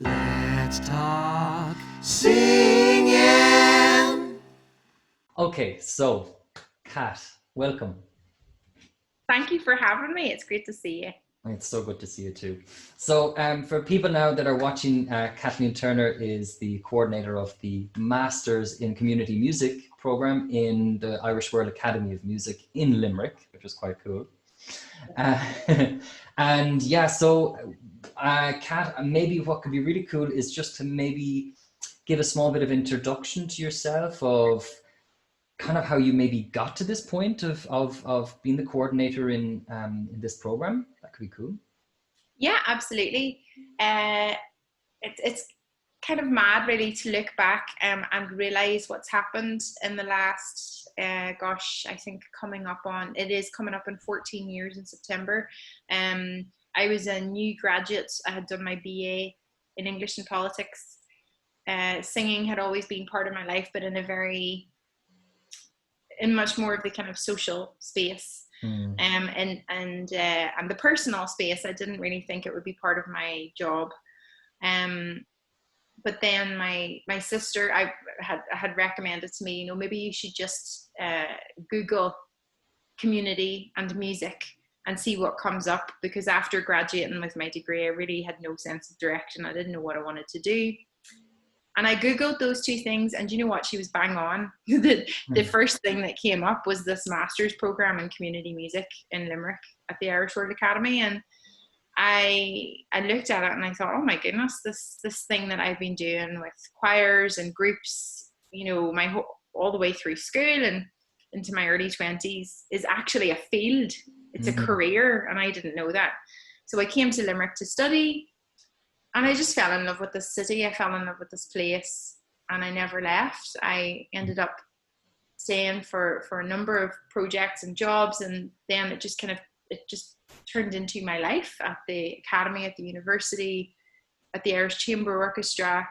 Let's talk singing. Okay, so Kat, welcome. Thank you for having me. It's great to see you. It's so good to see you too. So, for people now that are watching, Kathleen Turner is the coordinator of the Masters in Community Music program in the Irish World Academy of Music in Limerick, which was quite cool. And yeah, so Kat, maybe what could be really cool is just to maybe give a small bit of introduction to yourself of kind of how you maybe got to this point of being the coordinator in this program. That could be cool. Yeah, absolutely. It's kind of mad really to look back and realize what's happened in the last, I think coming up on 14 years in September. I was a new graduate. I had done my BA in English and politics. Singing had always been part of my life, but in much more of the kind of social space, and the personal space. I didn't really think it would be part of my job. But then my sister, I had recommended to me, maybe you should just Google community and music and see what comes up, because after graduating with my degree, I really had no sense of direction. I didn't know what I wanted to do. And I Googled those two things, and you know what? She was bang on. The first thing that came up was this master's program in community music in Limerick at the Irish World Academy. And I looked at it and I thought, oh my goodness, this thing that I've been doing with choirs and groups, all the way through school and into my early 20s is actually a field. It's a career, and I didn't know that. So I came to Limerick to study. And I just fell in love with this city. I fell in love with this place, and I never left. I ended up staying for a number of projects and jobs, and then it just turned into my life at the academy, at the university, at the Irish Chamber Orchestra,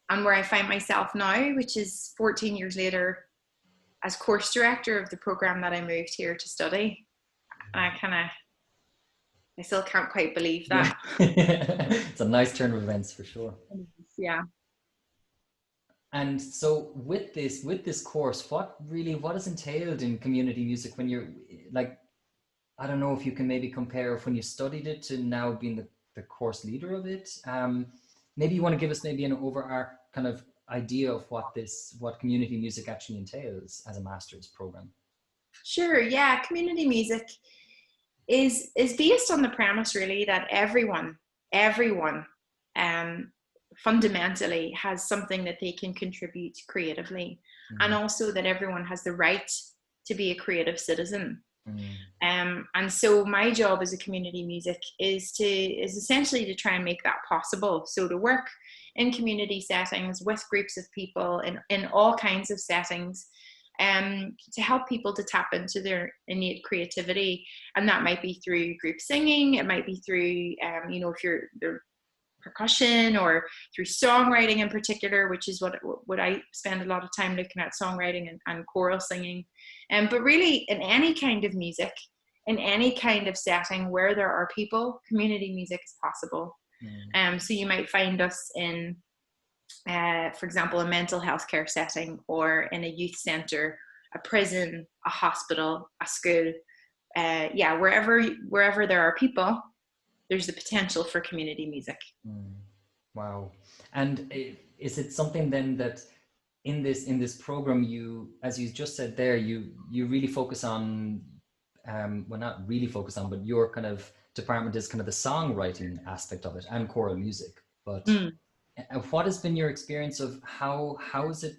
and where I find myself now, which is 14 years later, as course director of the program that I moved here to study. And I still can't quite believe that. Yeah. It's a nice turn of events for sure. Yeah. And so with this course, what is entailed in community music when you're like, I don't know if you can maybe compare when you studied it to now being the course leader of it. Maybe you want to give us maybe an overarch kind of idea of what community music actually entails as a master's program. Sure. Yeah. Community music is based on the premise really that everyone fundamentally has something that they can contribute creatively, and also that everyone has the right to be a creative citizen. And so my job as a community music is essentially to try and make that possible. So to work in community settings with groups of people in all kinds of settings, to help people to tap into their innate creativity. And that might be through group singing, it might be through, if you're percussion, or through songwriting in particular, which is what I spend a lot of time looking at, songwriting and choral singing. But really in any kind of music, in any kind of setting where there are people, community music is possible. So you might find us in, for example, a mental health care setting, or in a youth centre, a prison, a hospital, a school. Wherever there are people, there's the potential for community music. Wow. And is it something then that in this program, you, as you just said there, you really focus on, well, not really focus on, but your kind of department is kind of the songwriting aspect of it and choral music. But what has been your experience of how has it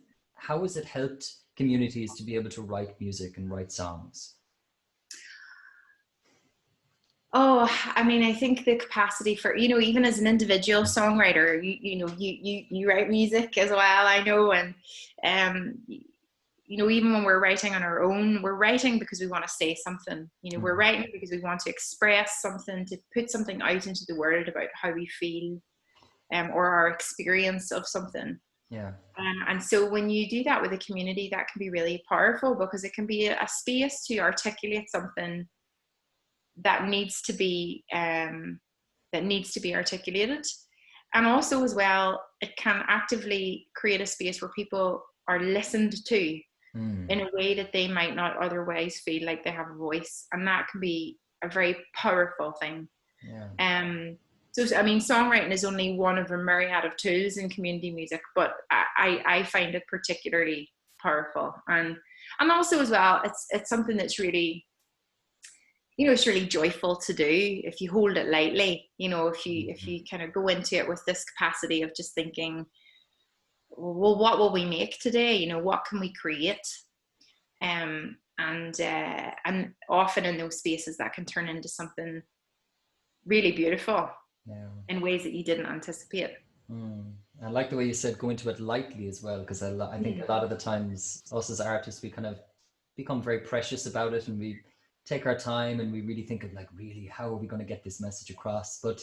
helped communities to be able to write music and write songs? Oh, I mean, I think the capacity for, even as an individual songwriter, you write music as well, I know. And, even when we're writing on our own, we're writing because we want to say something, we're writing because we want to express something, to put something out into the world about how we feel, or our experience of something. Yeah. And so when you do that with a community, that can be really powerful, because it can be a space to articulate something that needs to be articulated. And also as well, it can actively create a space where people are listened to in a way that they might not otherwise feel like they have a voice. And that can be a very powerful thing. So, I mean, songwriting is only one of a myriad of tools in community music, but I find it particularly powerful. And also as well, it's something that's really, it's really joyful to do if you hold it lightly. If you kind of go into it with this capacity of just thinking, well, what will we make today? What can we create? And often in those spaces that can turn into something really beautiful in ways that you didn't anticipate. I like the way you said go into it lightly as well, because I think a lot of the times us as artists, we kind of become very precious about it, and we take our time and we really think of like, really, how are we going to get this message across? But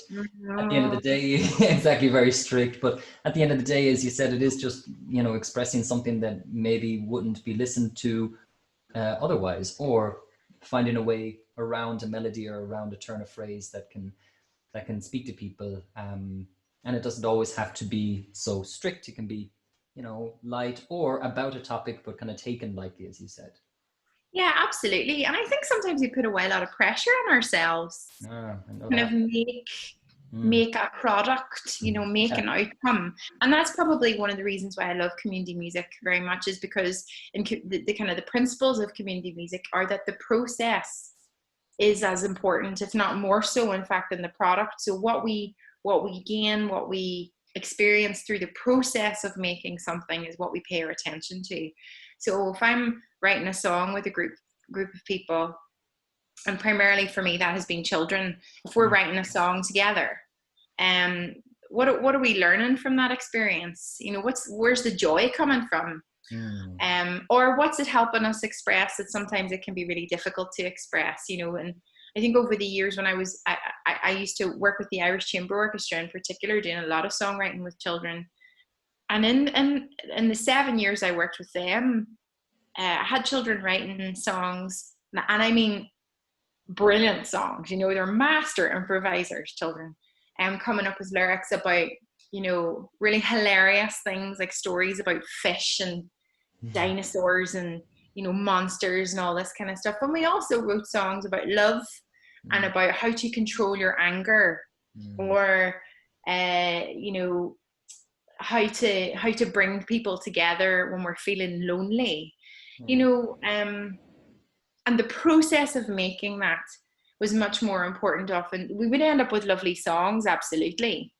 at the end of the day, exactly, very strict. But at the end of the day, as you said, it is just, expressing something that maybe wouldn't be listened to otherwise, or finding a way around a melody or around a turn of phrase that can speak to people. And it doesn't always have to be so strict. It can be, light or about a topic, but kind of taken lightly, as you said. Yeah, absolutely. And I think sometimes we put away a lot of pressure on ourselves. Kind of make a product, make an outcome. And that's probably one of the reasons why I love community music very much, is because the kind of the principles of community music are that the process is as important, if not more so, in fact, than the product. So what we gain, what we experience through the process of making something is what we pay our attention to. So if I'm writing a song with a group of people, and primarily for me that has been children, if we're writing a song together, what are we learning from that experience? Where's the joy coming from? Or what's it helping us express that sometimes it can be really difficult to express? And I think over the years when I used to work with the Irish Chamber Orchestra in particular, doing a lot of songwriting with children. And in the 7 years I worked with them, I had children writing songs, and I mean brilliant songs. They're master improvisers, children, coming up with lyrics about, really hilarious things like stories about fish and dinosaurs and, monsters and all this kind of stuff. And we also wrote songs about love and about how to control your anger, or, how to bring people together when we're feeling lonely, and the process of making that was much more important. Often we would end up with lovely songs, absolutely,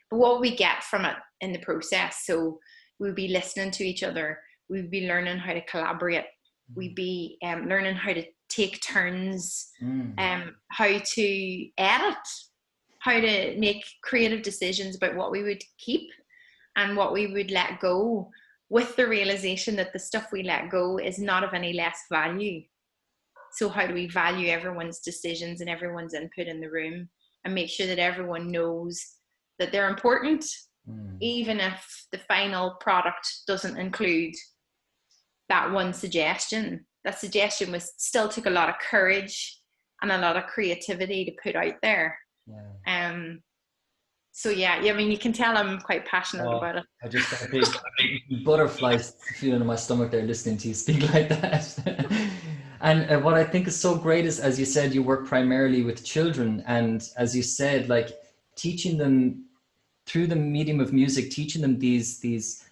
but what we get from it in the process. So we'd be listening to each other, we'd be learning how to collaborate, we'd be learning how to take turns, how to edit, how to make creative decisions about what we would keep and what we would let go, with the realization that the stuff we let go is not of any less value. So how do we value everyone's decisions and everyone's input in the room, and make sure that everyone knows that they're important, even if the final product doesn't include that one suggestion. That suggestion still took a lot of courage and a lot of creativity to put out there. So yeah, I mean, you can tell I'm quite passionate about it. I just got a big butterflies feeling in my stomach there listening to you speak like that. And what I think is so great is, as you said, you work primarily with children, and as you said, like teaching them through the medium of music, teaching them these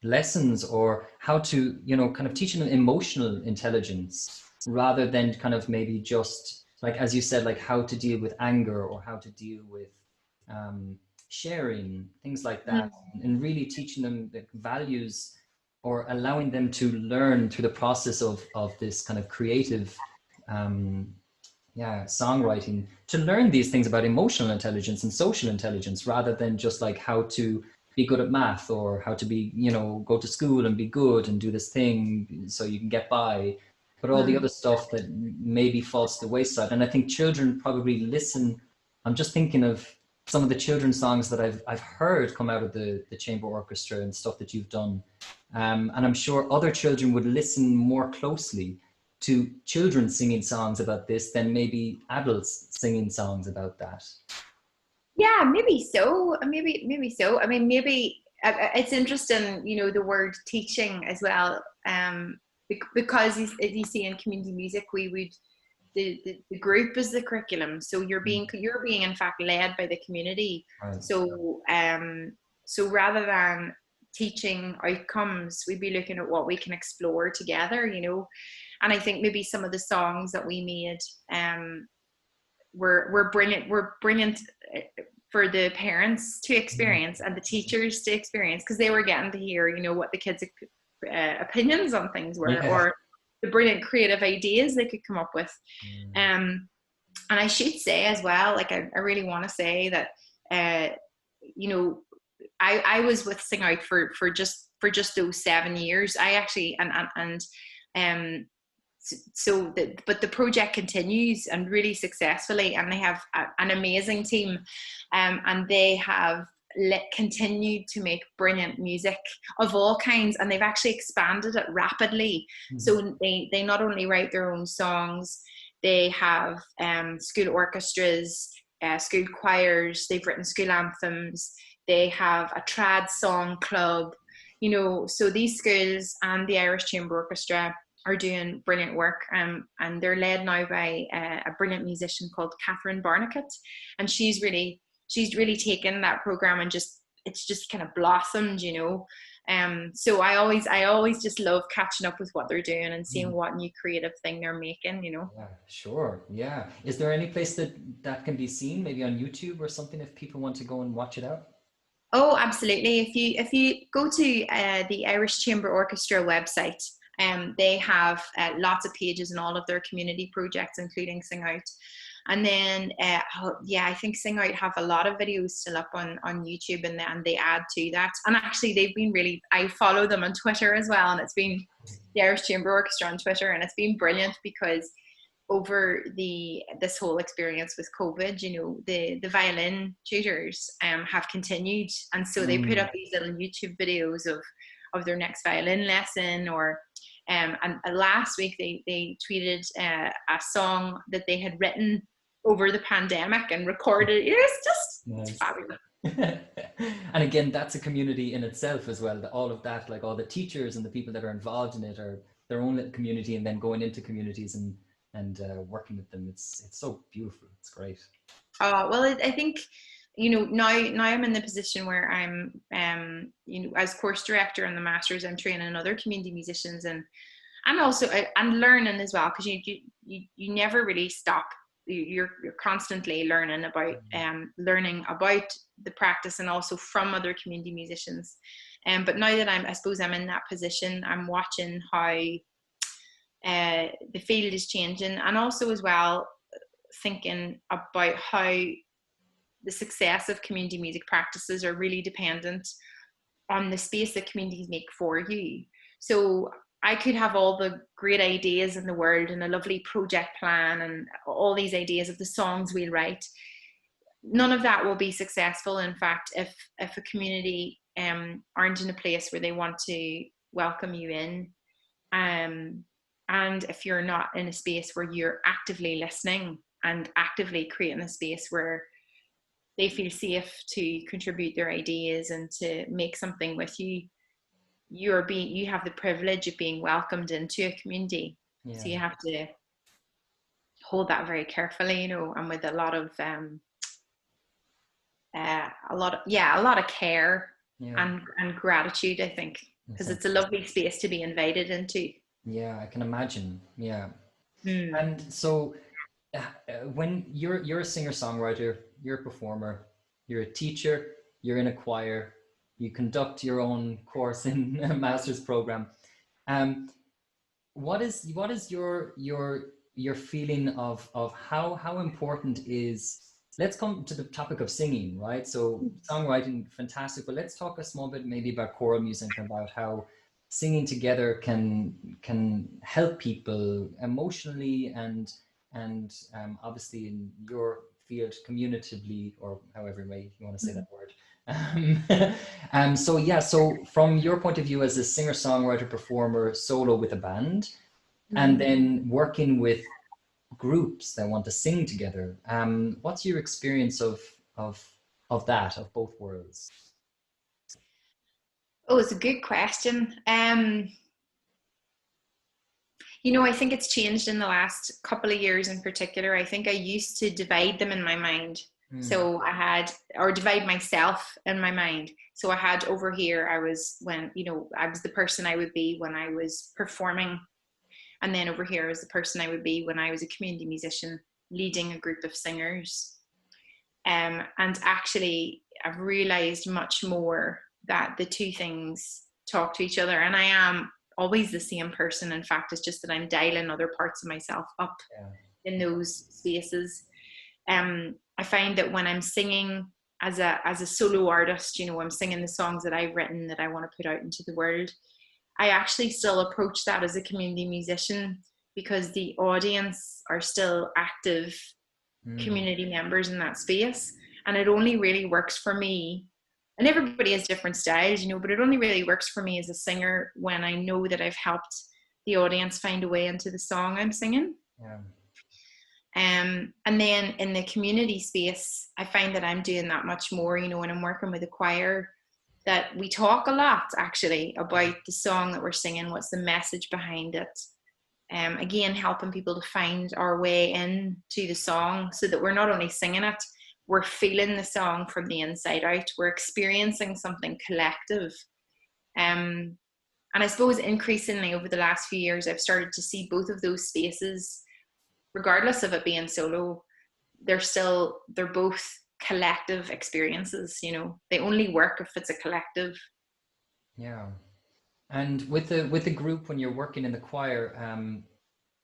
lessons, or how to, kind of teaching them emotional intelligence, rather than kind of maybe just, like, as you said, like how to deal with anger or how to deal with sharing, things like that, and really teaching them the values, or allowing them to learn through the process of this kind of creative songwriting, to learn these things about emotional intelligence and social intelligence, rather than just like how to be good at math, or how to be, go to school and be good and do this thing so you can get by, but all the other stuff that maybe falls to the wayside. And I think children probably listen. I'm just thinking of some of the children's songs that I've heard come out of the chamber orchestra and stuff that you've done. And I'm sure other children would listen more closely to children singing songs about this than maybe adults singing songs about that. Yeah, maybe so. Maybe so. I mean, maybe it's interesting, you know, the word teaching as well. Because you see in community music, we would the group is the curriculum. So you're being in fact led by the community. Right. So rather than teaching outcomes, we'd be looking at what we can explore together, you know. And I think maybe some of the songs that we made were brilliant for the parents to experience and the teachers to experience, because they were getting to hear, you know, what the kids' opinions on things were, Yeah. or the brilliant creative ideas they could come up with. And I should say as well, like I really want to say that you know, I was with Sing Out for just those 7 years. I actually but the project continues and really successfully, and they have an amazing team, and they have continued to make brilliant music of all kinds, and they've actually expanded it rapidly. So they not only write their own songs, they have school orchestras, school choirs, they've written school anthems, they have a trad song club, you know. So these schools and the Irish Chamber Orchestra are doing brilliant work, and they're led now by a brilliant musician called Catherine Barnicat, and she's really taken that program and it's just kind of blossomed, you know. So I always just love catching up with what they're doing and seeing what new creative thing they're making, you know. Yeah, sure. Yeah. Is there any place that can be seen, maybe on YouTube or something, if people want to go and watch it out? Oh, absolutely. If you go to the Irish Chamber Orchestra website, they have lots of pages in all of their community projects, including Sing Out. And then, I think Sing Out have a lot of videos still up on YouTube, and they add to that. And actually, they've been I follow them on Twitter as well, and it's been the Irish Chamber Orchestra on Twitter, and it's been brilliant because over this whole experience with COVID, you know, the violin tutors have continued, and so they put up these little YouTube videos of their next violin lesson, or and last week they tweeted a song that they had written over the pandemic and recorded. It's just Nice. It's fabulous. And again, that's a community in itself as well. All of that, like all the teachers and the people that are involved in it, are their own little community, and then going into communities and working with them. It's so beautiful. It's great. Well, I think, you know, now I'm in the position where I'm you know, as course director in the masters, I'm training other community musicians, and also I'm learning as well, because you never really stop. You're constantly learning about the practice, and also from other community musicians. But now that I suppose I'm in that position, I'm watching how the field is changing, and also as well thinking about how the success of community music practices are really dependent on the space that communities make for you. So I could have all the great ideas in the world and a lovely project plan and all these ideas of the songs we'll write. None of that will be successful, in fact, if a community aren't in a place where they want to welcome you in, and if you're not in a space where you're actively listening and actively creating a space where they feel safe to contribute their ideas and to make something with you. You have the privilege of being welcomed into a community. Yeah. So you have to hold that very carefully, you know, and with a lot of care and gratitude, I think, because it's a lovely space to be invited into. Yeah, I can imagine. Yeah. And so when you're a singer-songwriter, you're a performer, you're a teacher, you're in a choir, you conduct your own course in a master's program. What is your feeling of how important is, let's come to the topic of singing, right? So songwriting, fantastic, but let's talk a small bit maybe about choral music, about how singing together can help people emotionally and obviously in your field communicatively, or however way you want to say that word. So from your point of view as a singer-songwriter, performer, solo with a band, and then working with groups that want to sing together, what's your experience of of that, of both worlds? Oh, it's a good question. You know, I think it's changed in the last couple of years in particular. I think I used to divide them in my mind. So I had, or divide myself in my mind. So I had over here, I was the person I would be when I was performing. And then over here is the person I would be when I was a community musician leading a group of singers. And actually, I've realized much more that the two things talk to each other. And I am always the same person. In fact, it's just that I'm dialing other parts of myself up in those spaces. I find that when I'm singing as a solo artist, you know, I'm singing the songs that I've written that I want to put out into the world. I actually still approach that as a community musician because the audience are still active community members in that space. And it only really works for me. And everybody has different styles, you know, but it only really works for me as a singer when I know that I've helped the audience find a way into the song I'm singing. Yeah. And then in the community space, I find that I'm doing that much more, you know, when I'm working with a choir, that we talk a lot actually about the song that we're singing, what's the message behind it. Again, helping people to find our way in to the song so that we're not only singing it, we're feeling the song from the inside out. We're experiencing something collective. And I suppose increasingly over the last few years, I've started to see both of those spaces, regardless of it being solo, they're both collective experiences, you know. They only work if it's a collective. Yeah. And with the group, when you're working in the choir, and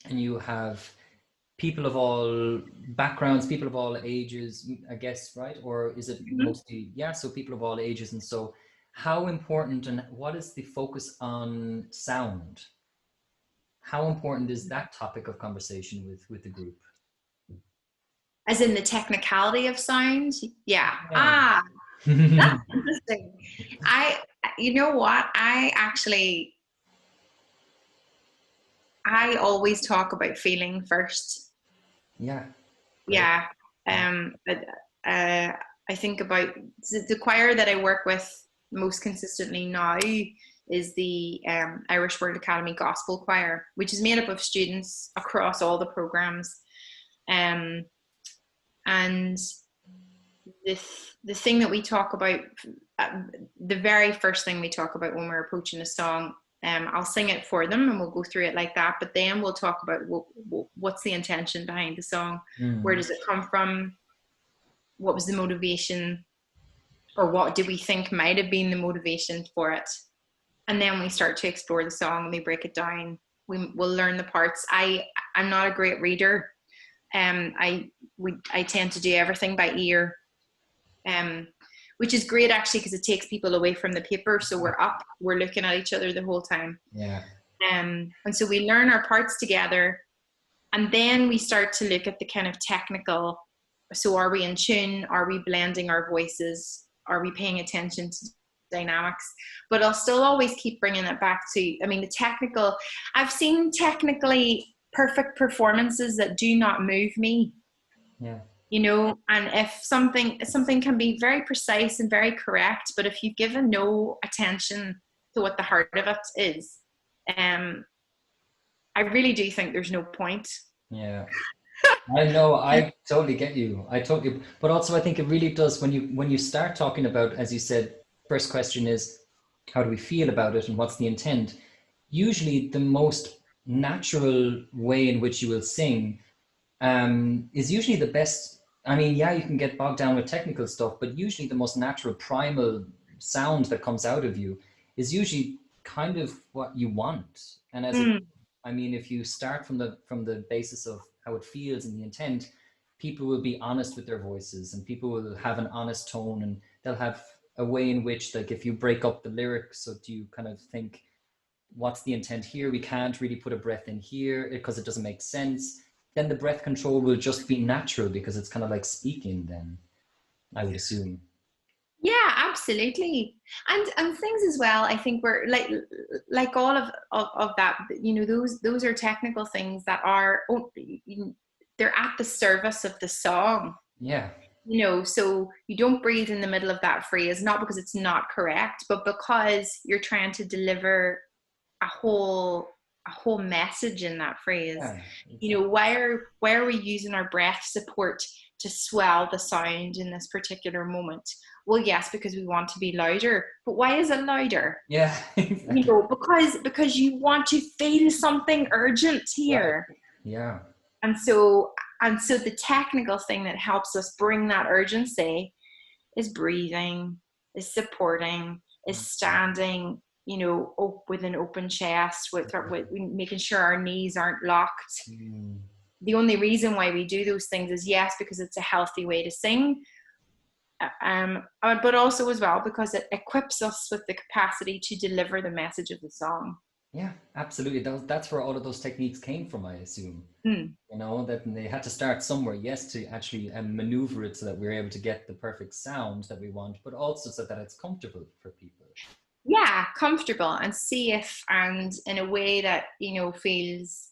you have people of all backgrounds, people of all ages, I guess, right? Or is it mostly, so people of all ages. And so how important and what is the focus on sound? How important is that topic of conversation with the group? As in the technicality of sound? Yeah. That's interesting. You know what? I always talk about feeling first. Yeah. Great. Yeah. But I think about the choir that I work with most consistently now is the Irish World Academy Gospel Choir, which is made up of students across all the programs. And the thing that we talk about, the very first thing we talk about when we're approaching a song, I'll sing it for them and we'll go through it like that, but then we'll talk about what's the intention behind the song, where does it come from, what was the motivation, or what do we think might have been the motivation for it, and then we start to explore the song and we break it down. We'll learn the parts. I'm not a great reader. I tend to do everything by ear, which is great actually because it takes people away from the paper. So we're looking at each other the whole time. Yeah. And so we learn our parts together, and then we start to look at the kind of technical. So are we in tune? Are we blending our voices? Are we paying attention to dynamics? But I'll still always keep bringing it back to, I mean, the technical. I've seen technically perfect performances that do not move me. Yeah. You know, and if something can be very precise and very correct, but if you've given no attention to what the heart of it is, I really do think there's no point. Yeah. I know, I totally get you. But also I think it really does when you start talking about, as you said, first question is, how do we feel about it and what's the intent? Usually the most natural way in which you will sing is usually the best. I mean, yeah, you can get bogged down with technical stuff, but usually the most natural primal sound that comes out of you is usually kind of what you want. And I mean, if you start from the basis of how it feels and the intent, people will be honest with their voices and people will have an honest tone, and they'll have a way in which, like, if you break up the lyrics, so do you kind of think, what's the intent here? We can't really put a breath in here because it doesn't make sense. Then the breath control will just be natural because it's kind of like speaking then, I would assume. Yeah, absolutely. And things as well, I think we're like all of that, you know, those are technical things that are, they're at the service of the song. Yeah. You know, so you don't breathe in the middle of that phrase, not because it's not correct, but because you're trying to deliver a whole message in that phrase. Yeah, You know, exactly. why are we using our breath support to swell the sound in this particular moment? Well, yes, because we want to be louder. But why is it louder? Yeah, You exactly. know, because you want to feel something urgent Right. here. Yeah. And so the technical thing that helps us bring that urgency is breathing, is supporting, is standing, you know, with an open chest, with making sure our knees aren't locked. Mm. The only reason why we do those things is, yes, because it's a healthy way to sing, but also as well because it equips us with the capacity to deliver the message of the song. Yeah, absolutely. That's where all of those techniques came from, I assume. Mm. You know, that they had to start somewhere, yes, to actually maneuver it so that we're able to get the perfect sound that we want, but also so that it's comfortable for people. Yeah, comfortable and safe, and in a way that, you know, feels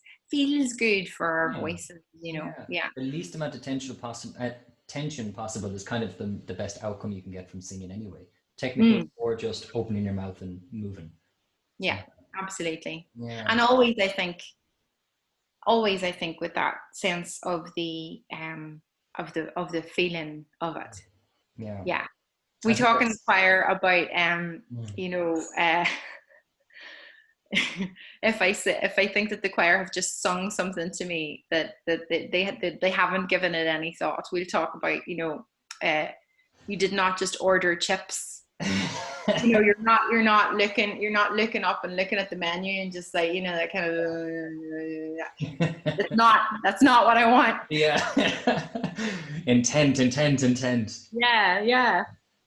good for our Yeah. voices, you know. Yeah. Yeah. The least amount of tension possible is kind of the best outcome you can get from singing anyway. Technical or just opening your mouth and moving. Yeah, So, absolutely. yeah. And always I think with that sense of the feeling of it. Yeah. Yeah. I We think talk in the that's choir about you know, if I think that the choir have just sung something to me that they haven't given it any thought, we'll talk about, you know, you did not just order chips. You know, you're not looking up and looking at the menu and just like, you know, that kind of that's not what I want. Yeah. Intent. Yeah.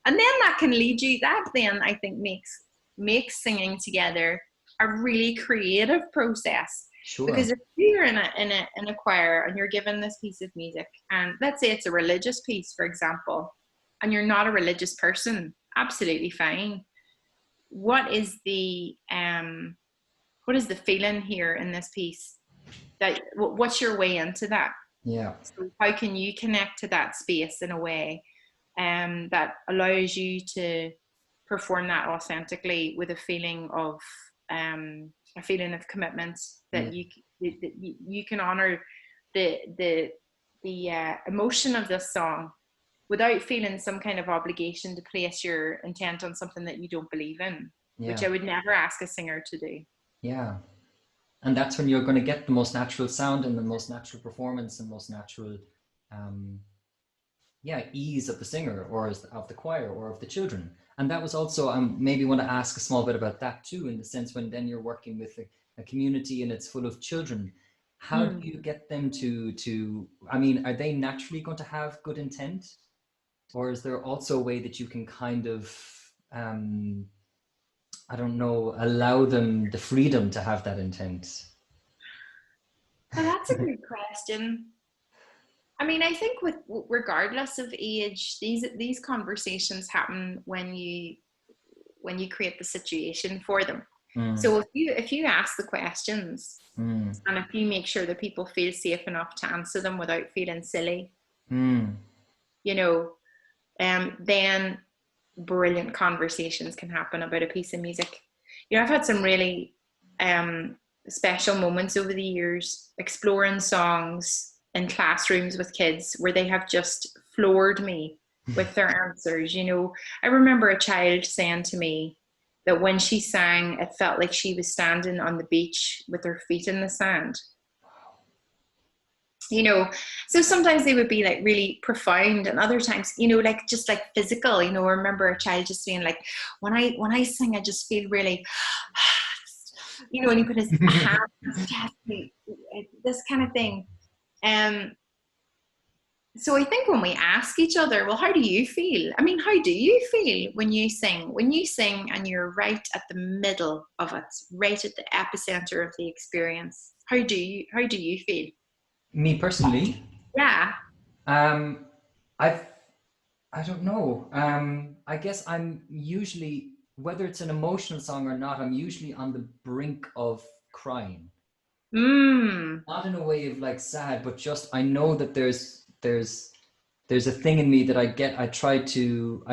And then that can lead you, that then I think makes singing together a really creative process. Sure. Because if you're in a choir and you're given this piece of music, and let's say it's a religious piece, for example, and you're not a religious person, absolutely fine. What is the feeling here in this piece? What's your way into that? Yeah. So how can you connect to that space in a way that allows you to perform that authentically with a feeling of commitment, that you can honor the emotion of this song without feeling some kind of obligation to place your intent on something that you don't believe in, which Yeah. I would never ask a singer to do. Yeah. And that's when you're going to get the most natural sound and the most natural performance and most natural ease of the singer or of the choir or of the children. And that was also maybe want to ask a small bit about that too, in the sense when then you're working with a community and it's full of children, how do you get them to I mean, are they naturally going to have good intent, or is there also a way that you can kind of I don't know, allow them the freedom to have that intent? Well, that's a good question. I mean, I think with regardless of age, these conversations happen when you create the situation for them. So if you ask the questions and if you make sure that people feel safe enough to answer them without feeling silly, you know, then brilliant conversations can happen about a piece of music. You know, I've had some really special moments over the years exploring songs in classrooms with kids where they have just floored me with their answers. You know, I remember a child saying to me that when she sang, it felt like she was standing on the beach with her feet in the sand. You know, so sometimes they would be like really profound, and other times, you know, like just like physical. You know, I remember a child just being like, when I sing, I just feel really, you know, and he put his hand on his chest, this kind of thing. So I think when we ask each other, well, how do you feel? I mean, how do you feel when you sing? When you sing and you're right at the middle of it, right at the epicenter of the experience, how do you feel? Me personally, Yeah. um, I've I don't know. I guess I'm usually, whether it's an emotional song or not, I'm usually on the brink of crying. Not in a way of like sad, but just I know that there's there's a thing in me that I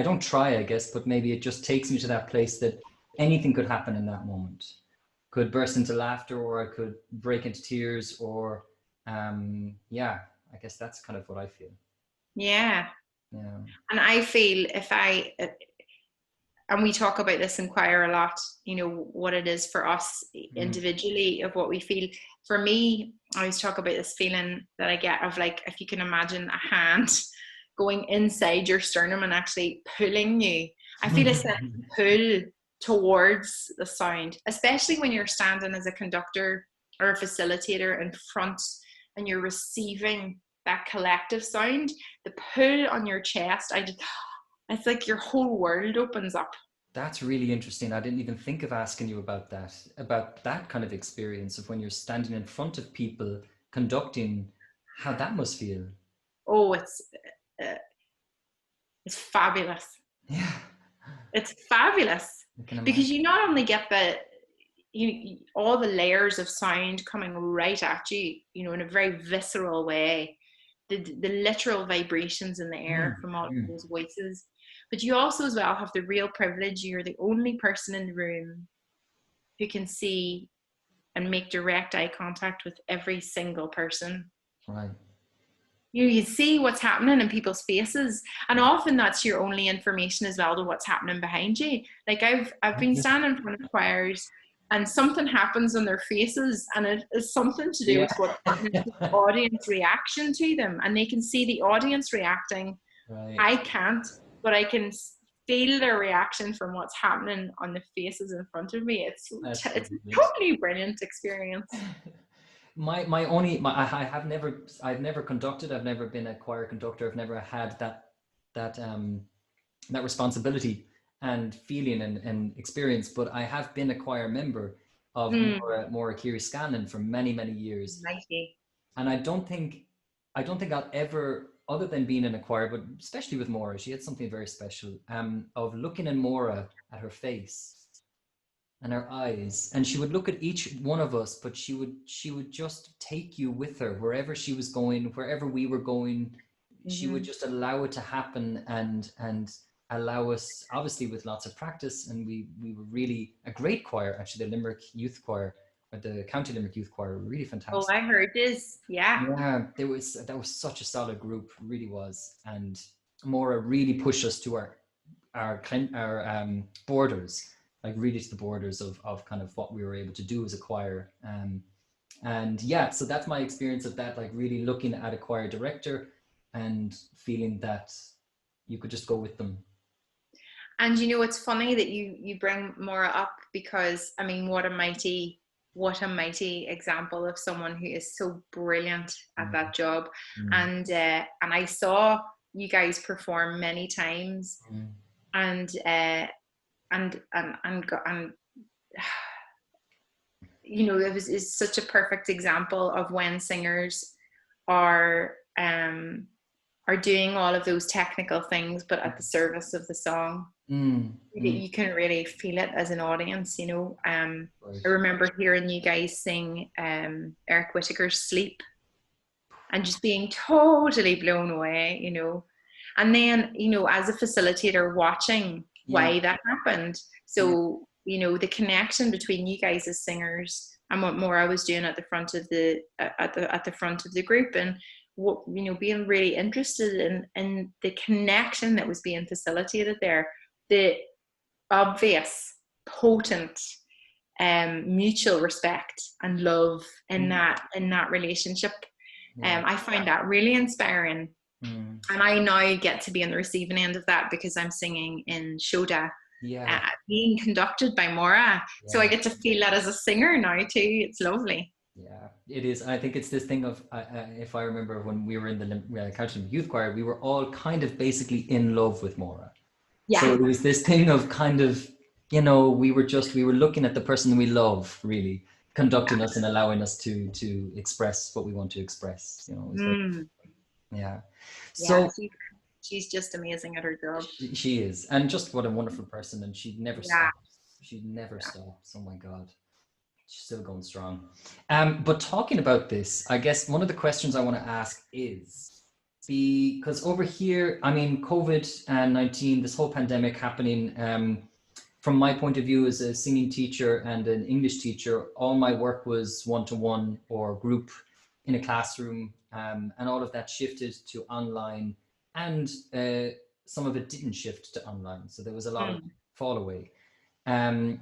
don't try, I guess, but maybe it just takes me to that place that anything could happen in that moment. Could burst into laughter, or I could break into tears, or yeah, I guess that's kind of what I feel. Yeah. Yeah. And I feel and we talk about this in choir a lot, you know, what it is for us individually of what we feel. For me, I always talk about this feeling that I get of, like, if you can imagine a hand going inside your sternum and actually pulling you. I feel a sense of pull towards the sound, especially when you're standing as a conductor or a facilitator in front and you're receiving that collective sound. The pull on your chest, it's like your whole world opens up. That's really interesting. I didn't even think of asking you about that kind of experience of when you're standing in front of people conducting, how that must feel. Oh, it's fabulous. Yeah. It's fabulous because you not only get all the layers of sound coming right at you, you know, in a very visceral way, the literal vibrations in the air from all of those voices, but you also as well have the real privilege. You're the only person in the room who can see and make direct eye contact with every single person. Right. You see what's happening in people's faces, and often that's your only information as well to what's happening behind you. Like I've been standing in front of choirs and something happens on their faces, and it is something to do with what's happening to the audience reaction to them, and they can see the audience reacting. Right. I can't, but I can feel their reaction from what's happening on the faces in front of me. It's a totally brilliant experience. I've never conducted. I've never been a choir conductor. I've never had that responsibility and feeling and experience. But I have been a choir member of Mora Kiri Scanlon for many years. Mighty. And I don't think I'll ever, other than being in a choir, but especially with Mora, she had something very special of looking in Mora at her face and her eyes, and she would look at each one of us, but she would just take you with her wherever she was going, wherever we were going. She would just allow it to happen and allow us, obviously with lots of practice, and we were really a great choir, actually. The Limerick Youth Choir, or the County Limerick Youth Choir, were really fantastic. Oh, I heard this. Yeah, that was such a solid group, really was. And Maura really pushed us to our borders, like really to the borders of kind of what we were able to do as a choir. And yeah, so that's my experience of that, like really looking at a choir director and feeling that you could just go with them. And you know, it's funny that you bring Maura up, because I mean, what a mighty example of someone who is so brilliant at that job. And I saw you guys perform many times, and you know, it's such a perfect example of when singers are doing all of those technical things, but at the service of the song. You can really feel it as an audience, you know. I remember hearing you guys sing Eric Whittaker's Sleep and just being totally blown away, you know. And then, you know, as a facilitator, watching why that happened. So, you know, the connection between you guys as singers and what Maura was doing at the front of the front of the group, and what, you know, being really interested in the connection that was being facilitated there, the obvious, potent, mutual respect and love in that relationship. I find that really inspiring. And I now get to be on the receiving end of that, because I'm singing in Shoda, being conducted by Maura. So I get to feel that as a singer now too. It's lovely. Yeah, it is. I think it's this thing of, if I remember when we were in the County Youth Choir, we were all kind of basically in love with Maura. Yeah. So it was this thing of kind of, you know, we were looking at the person we love, really conducting us and allowing us to express what we want to express, you know. So she's just amazing at her job. She is, and just what a wonderful person, and she'd never stop. She'd never stop. Oh my God. She's still going strong. But talking about this, I guess one of the questions I want to ask is, because over here, I mean, COVID-19, this whole pandemic happening, from my point of view as a singing teacher and an English teacher, all my work was one-to-one or group in a classroom, and all of that shifted to online, and some of it didn't shift to online. So there was a lot of fall away. And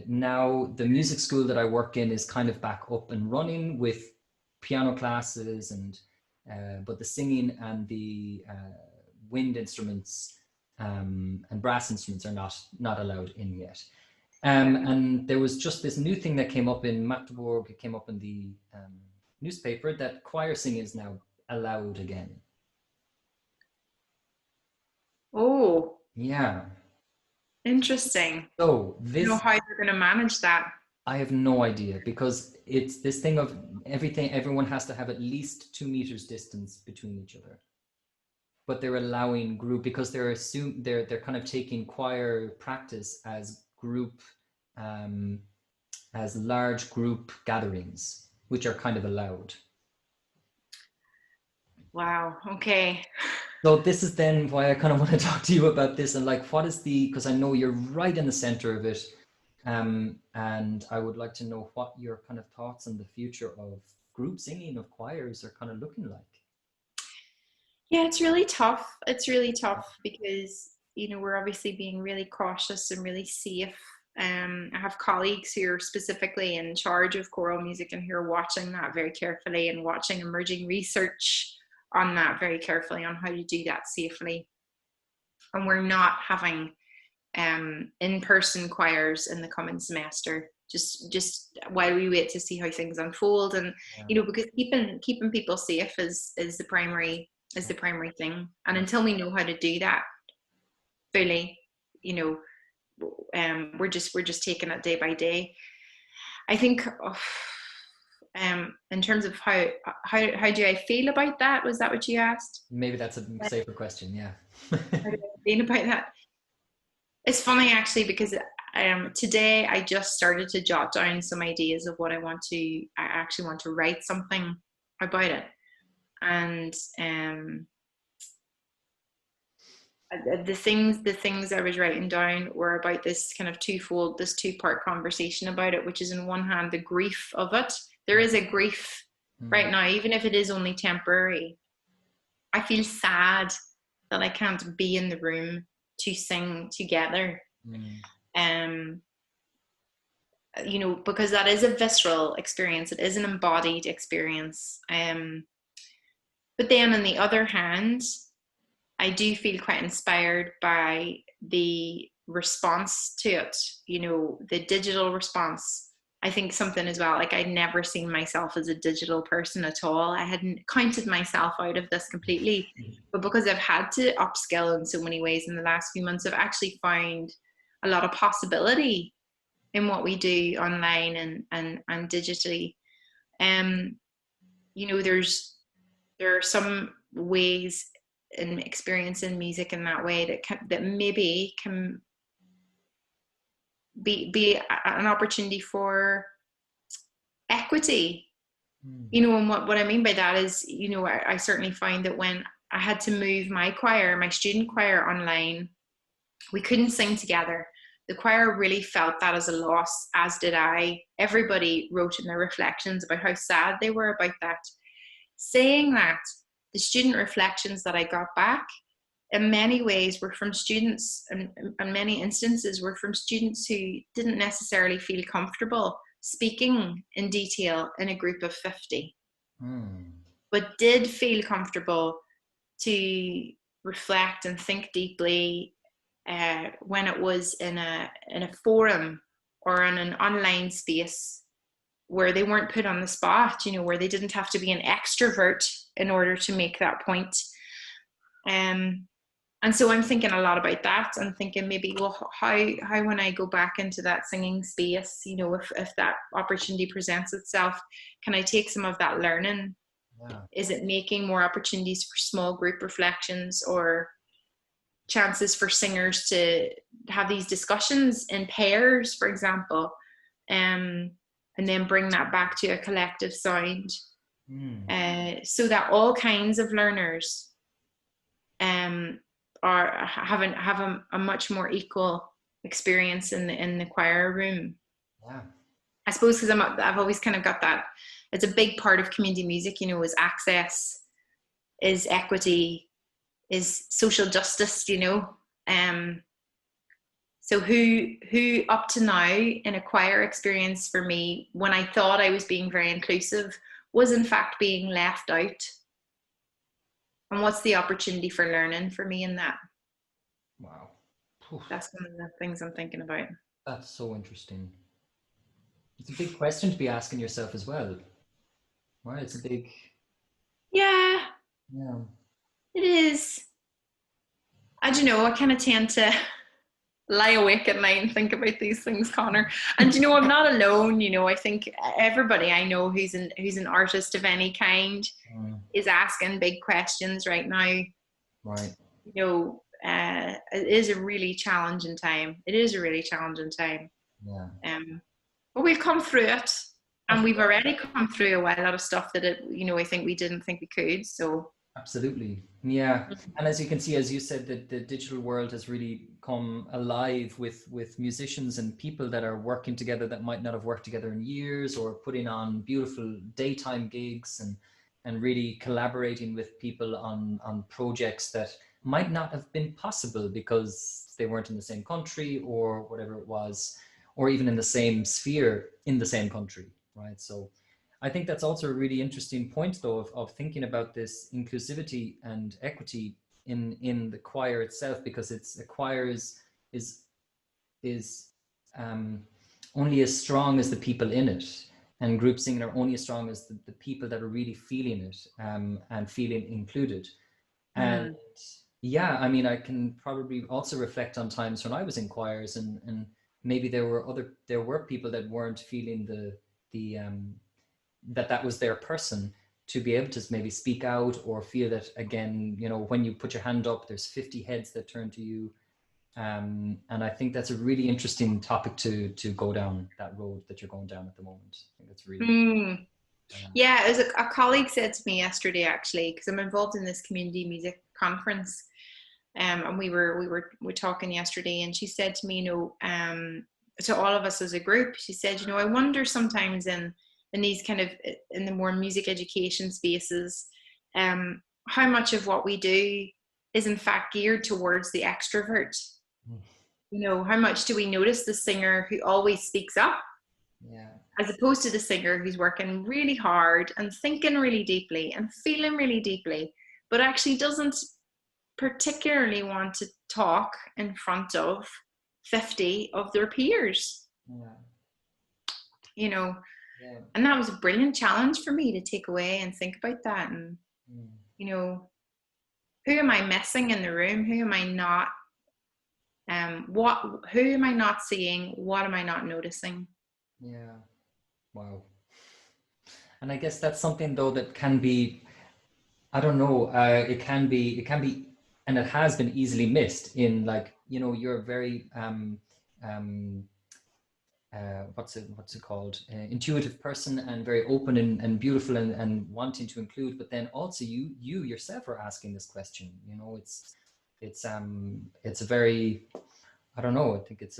now the music school that I work in is kind of back up and running with piano classes, and but the singing and the wind instruments and brass instruments are not allowed in yet. And there was just this new thing that came up in Magdeburg. It came up in the newspaper that choir singing is now allowed again. Oh, yeah, interesting. so this, You know how you're going to manage that? I have no idea, because it's this thing of everyone has to have at least 2 meters distance between each other. But they're allowing group, because they're kind of taking choir practice as group, as large group gatherings, which are kind of allowed. Wow. Okay. So this is then why I kind of want to talk to you about this, and like, what is because I know you're right in the center of it. And I would like to know what your kind of thoughts on the future of group singing, of choirs, are kind of looking like. Yeah, it's really tough. It's really tough because, you know, we're obviously being really cautious and really safe. I have colleagues who are specifically in charge of choral music and who are watching that very carefully and watching emerging research on that very carefully, on how to do that safely. And we're not having in-person choirs in the coming semester, just while we wait to see how things unfold. And you know, because keeping people safe is the primary thing. And until we know how to do that fully, you know, we're just taking it day by day. I think in terms of how do I feel about that? Was that what you asked? Maybe that's a safer question. Yeah. How do I feel about that? It's funny actually, because today I just started to jot down some ideas of what I actually want to write something about it. And the things I was writing down were about this kind of this two-part conversation about it, which is, on one hand, the grief of it. There is a grief right now, even if it is only temporary. I feel sad that I can't be in the room to sing together. You know, because that is a visceral experience. It is an embodied experience. But then on the other hand, I do feel quite inspired by the response to it, you know, the digital response. I think something as well, like, I'd never seen myself as a digital person at all. I hadn't counted myself out of this completely, but because I've had to upskill in so many ways in the last few months, I've actually found a lot of possibility in what we do online and digitally. You know, there are some ways in experiencing music in that way that maybe can be an opportunity for equity. You know, and what I mean by that is, you know, I certainly find that when I had to move my student choir online, we couldn't sing together. The choir really felt that as a loss, as did I. Everybody wrote in their reflections about how sad they were about that. Saying that, the student reflections that I got back, in many ways, were from students, and in many instances were from students who didn't necessarily feel comfortable speaking in detail in a group of 50, but did feel comfortable to reflect and think deeply when it was in a forum or in an online space where they weren't put on the spot, you know, where they didn't have to be an extrovert in order to make that point. And so I'm thinking a lot about that, and thinking maybe, well, how when I go back into that singing space, you know, if that opportunity presents itself, can I take some of that learning? Wow. Is it making more opportunities for small group reflections, or chances for singers to have these discussions in pairs, for example, and then bring that back to a collective sound? so that all kinds of learners have a much more equal experience in the choir room. Yeah. I suppose because I've always kind of got that. It's a big part of community music, is access, is equity, is social justice, So who up to now in a choir experience for me, when I thought I was being very inclusive, was in fact being left out. And what's the opportunity for learning for me in that? Wow. That's one of the things I'm thinking about. That's so interesting. It's a big question to be asking yourself as well. Right? It's a big... Yeah. It is. I don't know, I kind of tend to lie awake at night and think about these things, Conor. And I'm not alone. I think everybody I know who's an artist of any kind is asking big questions right now. Right. It is a really challenging time. Yeah. But we've come through it, and we've already come through a lot of stuff that I think we didn't think we could. So absolutely. Yeah. And as you can see, as you said, that the digital world has really come alive with musicians and people that are working together that might not have worked together in years, or putting on beautiful daytime gigs and really collaborating with people on projects that might not have been possible because they weren't in the same country or whatever it was, or even in the same sphere in the same country, right? So I think that's also a really interesting point, though, of thinking about this inclusivity and equity in the choir itself, because a choir is only as strong as the people in it, and group singing are only as strong as the people that are really feeling it and feeling included. And yeah, I mean, I can probably also reflect on times when I was in choirs, and maybe there were people that weren't feeling that was their person to be able to maybe speak out, or feel that, again, when you put your hand up, there's 50 heads that turn to you. And I think that's a really interesting topic to go down that road that you're going down at the moment. I think that's really... Yeah, as a colleague said to me yesterday, actually, because I'm involved in this community music conference, and we were talking yesterday, and she said to me, to all of us as a group, she said, I wonder sometimes in these kind of, in the more music education spaces, how much of what we do is in fact geared towards the extrovert. How much do we notice the singer who always speaks up, as opposed to the singer who's working really hard and thinking really deeply and feeling really deeply, but actually doesn't particularly want to talk in front of 50 of their peers. And that was a brilliant challenge for me to take away and think about that. And who am I missing in the room? Who am I not? Who am I not seeing? What am I not noticing? Yeah. Wow. And I guess that's something, though, that can be, I don't know, it can be, and it has been easily missed in, like, you're a very what's it called, intuitive person, and very open and beautiful and wanting to include, but then also you yourself are asking this question. It's a very, I don't know, I think it's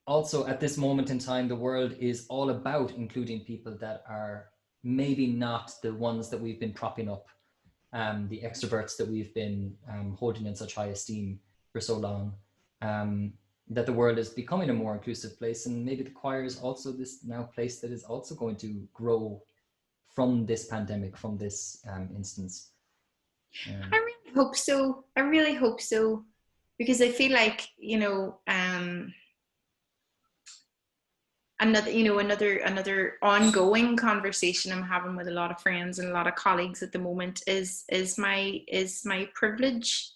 also at this moment in time, the world is all about including people that are maybe not the ones that we've been propping up, the extroverts that we've been holding in such high esteem for so long, that the world is becoming a more inclusive place. And maybe the choir is also this now place that is also going to grow from this pandemic, from this instance. I really hope so. Because I feel like, another ongoing conversation I'm having with a lot of friends and a lot of colleagues at the moment is my privilege.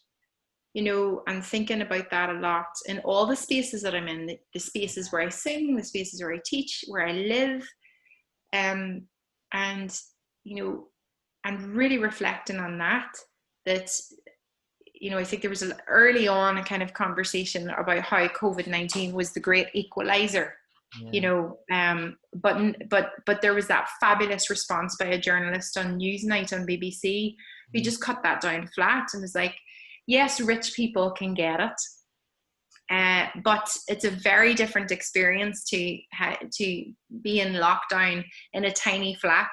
I'm thinking about that a lot in all the spaces that I'm in, the spaces where I sing, the spaces where I teach, where I live, and I'm really reflecting on that I think there was early on a kind of conversation about how COVID-19 was the great equalizer. you know. But there was that fabulous response by a journalist on Newsnight on BBC who just cut that down flat and was like, yes, rich people can get it, but it's a very different experience to be in lockdown in a tiny flat,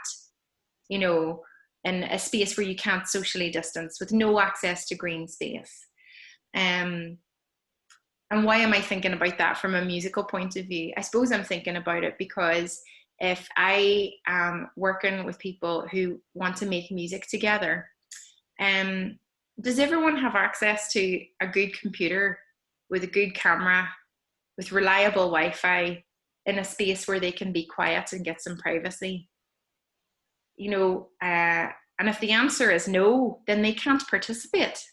you know, in a space where you can't socially distance, with no access to green space. And why am I thinking about that from a musical point of view? I suppose I'm thinking about it because if I am working with people who want to make music together, does everyone have access to a good computer with a good camera, with reliable Wi-Fi, in a space where they can be quiet and get some privacy? You know, and if the answer is no, then they can't participate.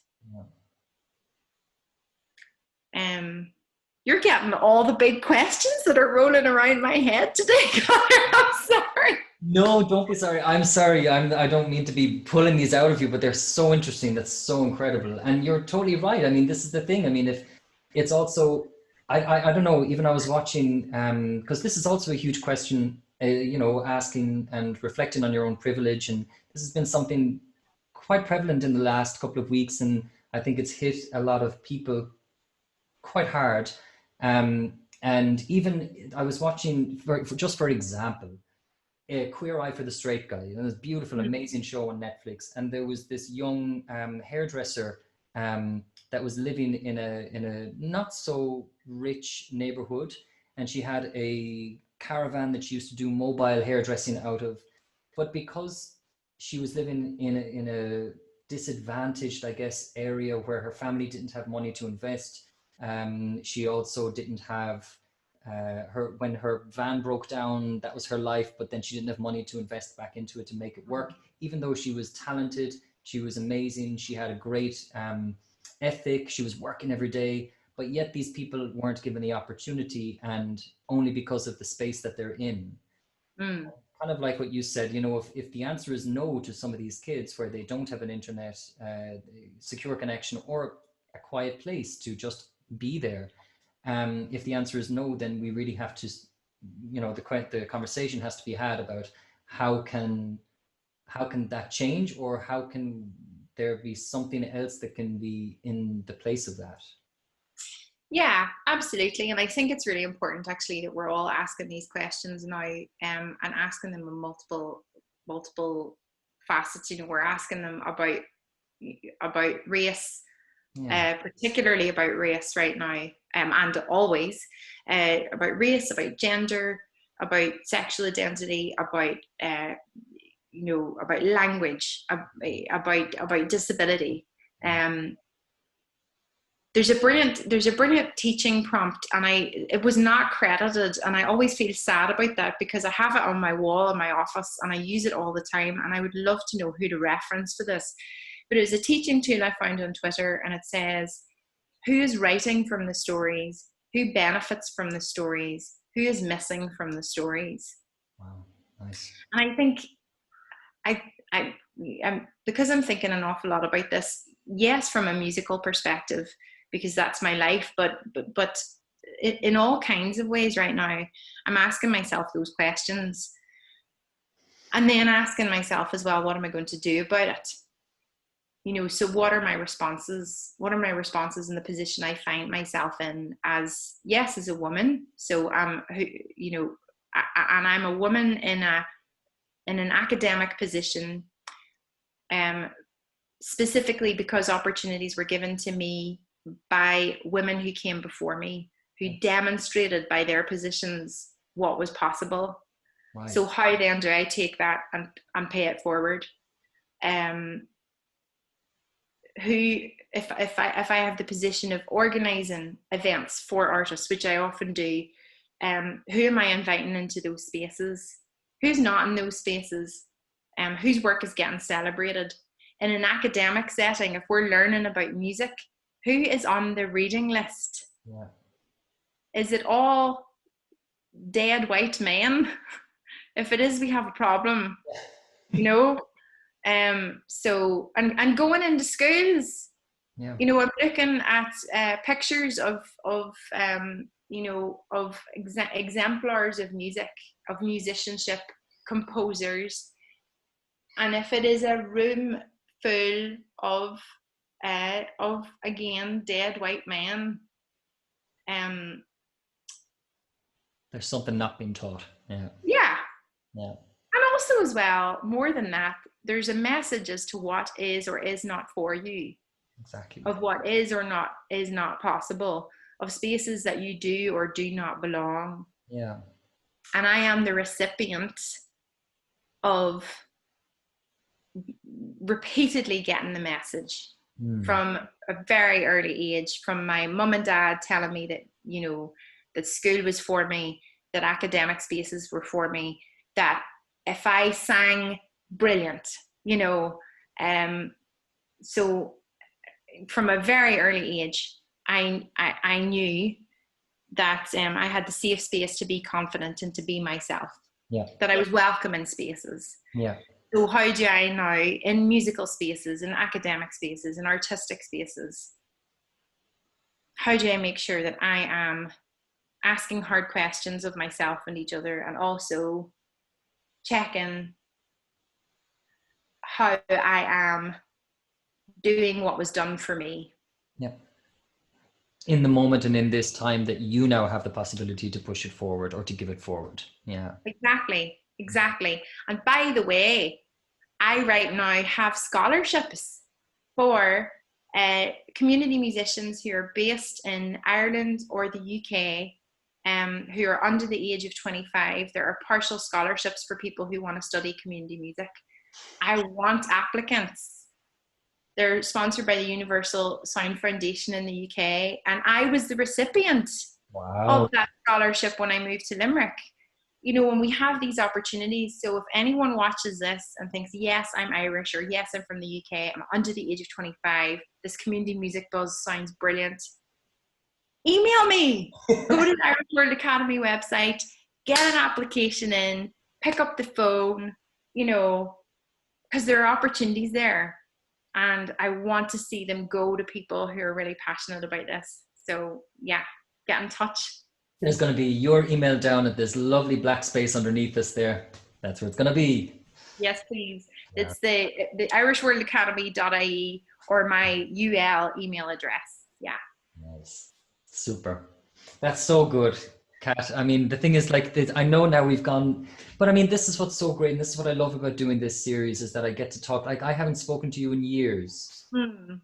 You're getting all the big questions that are rolling around my head today, Conor. I'm sorry. No, don't be sorry. I'm sorry. I don't mean to be pulling these out of you, but they're so interesting. That's so incredible. And you're totally right. I mean, this is the thing. I mean, if it's also, I don't know, even I was watching, because this is also a huge question, you know, asking and reflecting on your own privilege. And this has been something quite prevalent in the last couple of weeks. And I think it's hit a lot of people quite hard. And even I was watching, for example, a Queer Eye for the Straight Guy, and this beautiful, amazing show on Netflix. And there was this young hairdresser that was living in a not so rich neighborhood, and she had a caravan that she used to do mobile hairdressing out of. But because she was living in a disadvantaged, I guess, area where her family didn't have money to invest, she also didn't have when her van broke down, that was her life, but then she didn't have money to invest back into it to make it work. Even though she was talented, she was amazing, she had a great ethic, she was working every day, but yet these people weren't given the opportunity, and only because of the space that they're in. Kind of like what you said, you know, if the answer is no to some of these kids where they don't have an internet secure connection or a quiet place to just be there, if the answer is no, then we really have to, you know, the conversation has to be had about how can that change, or how can there be something else that can be in the place of that. Yeah, absolutely. And I think it's really important actually that we're all asking these questions now, and asking them in multiple facets. You know, we're asking them about race, particularly about race right now, and always about race, about gender, about sexual identity, about you know, about language, about disability. There's a brilliant teaching prompt, and it was not credited, and I always feel sad about that because I have it on my wall in my office and I use it all the time, and I would love to know who to reference for this. But it was a teaching tool I found on Twitter, and it says, who is writing from the stories, who benefits from the stories, who is missing from the stories. Wow, nice. And I think I'm because I'm thinking an awful lot about this, yes, from a musical perspective, because that's my life, but in all kinds of ways right now, I'm asking myself those questions, and then asking myself as well, what am I going to do about it? You know, so what are my responses? What are my responses in the position I find myself in as a woman? So you know, and I'm a woman in an academic position, specifically because opportunities were given to me by women who came before me, who demonstrated by their positions what was possible. Right. So how then do I take that and pay it forward? If I have the position of organizing events for artists, which I often do, who am I inviting into those spaces? Who's not in those spaces? Whose work is getting celebrated? In an academic setting, if we're learning about music, who is on the reading list? Yeah. Is it all dead white men? If it is, we have a problem, you know? So, and going into schools, you know, I'm looking at pictures of of exemplars of music, of musicianship, composers. And if it is a room full of again dead white men, there's something not being taught. Yeah. Yeah. Yeah. And also as well, more than that, there's a message as to what is or is not for you. Exactly. Of what is or not is not possible, of spaces that you do or do not belong. Yeah. And I am the recipient of repeatedly getting the message from a very early age, from my mum and dad telling me that, that school was for me, that academic spaces were for me, that if I sang, brilliant, so from a very early age, I knew that I had the safe space to be confident and to be myself. Yeah. That I was welcome in spaces. Yeah. So how do I now, in musical spaces, in academic spaces, in artistic spaces, how do I make sure that I am asking hard questions of myself and each other, and also checking how I am doing what was done for me? Yeah. In the moment and in this time that you now have the possibility to push it forward or to give it forward. Yeah. Exactly. And by the way, I right now have scholarships for community musicians who are based in Ireland or the UK, who are under the age of 25. There are partial scholarships for people who want to study community music. I want applicants. They're sponsored by the Universal Sound Foundation in the UK, and I was the recipient of that scholarship when I moved to Limerick. When we have these opportunities, so if anyone watches this and thinks, yes, I'm Irish, or yes, I'm from the UK, I'm under the age of 25, this community music buzz sounds brilliant, email me. Go to the Irish World Academy website, get an application in, pick up the phone, because there are opportunities there. And I want to see them go to people who are really passionate about this. So yeah, get in touch. There's going to be your email down at this lovely black space underneath us there. That's where it's going to be. Yes, please. Yeah. It's the irishworldacademy.ie or my UL email address. Yeah. Nice. Super. That's so good, Kat. I mean, the thing is, like, I know now we've gone, but I mean, this is what's so great. And this is what I love about doing this series, is that I get to talk. Like, I haven't spoken to you in years, and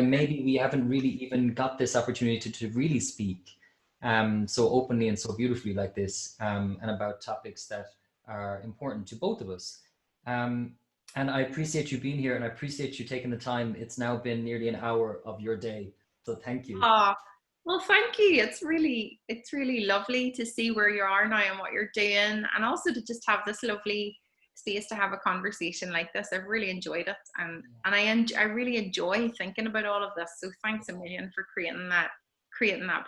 maybe we haven't really even got this opportunity to really speak so openly and so beautifully like this, and about topics that are important to both of us. And I appreciate you being here, and I appreciate you taking the time. It's now been nearly an hour of your day, so thank you. Well, thank you. It's really lovely to see where you are now and what you're doing, and also to just have this lovely space to have a conversation like this. I've really enjoyed it, and I really enjoy thinking about all of this. So thanks a million for creating that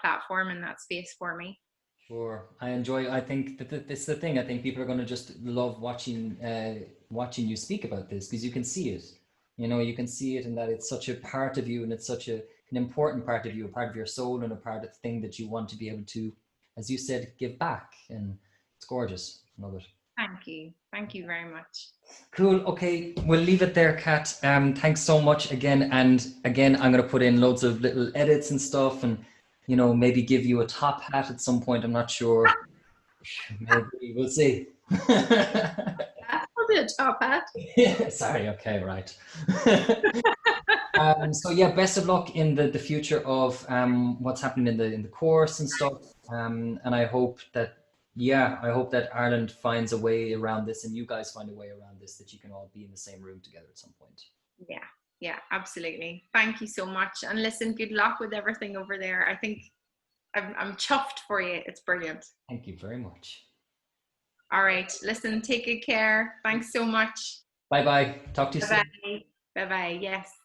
platform and that space for me. Sure, I think that this is the thing. I think people are going to just love watching you speak about this, because you can see it. You can see it, and that it's such a part of you, and it's such an important part of you, a part of your soul, and a part of the thing that you want to be able to, as you said, give back. And it's gorgeous. Love it. Thank you very much. Cool. Okay, we'll leave it there, Kat. Thanks so much again. And again, I'm going to put in loads of little edits and stuff, and maybe give you a top hat at some point. I'm not sure. Maybe we'll see. I'll do a top hat. Sorry. Okay. Right. So yeah, best of luck in the future of what's happening in the course and stuff. And I hope that Ireland finds a way around this, and you guys find a way around this, that you can all be in the same room together at some point. Yeah, absolutely. Thank you so much. And listen, good luck with everything over there. I think I'm chuffed for you. It's brilliant. Thank you very much. All right. Listen, take good care. Thanks so much. Bye-bye. Talk to you soon. Bye-bye. Bye-bye. Yes.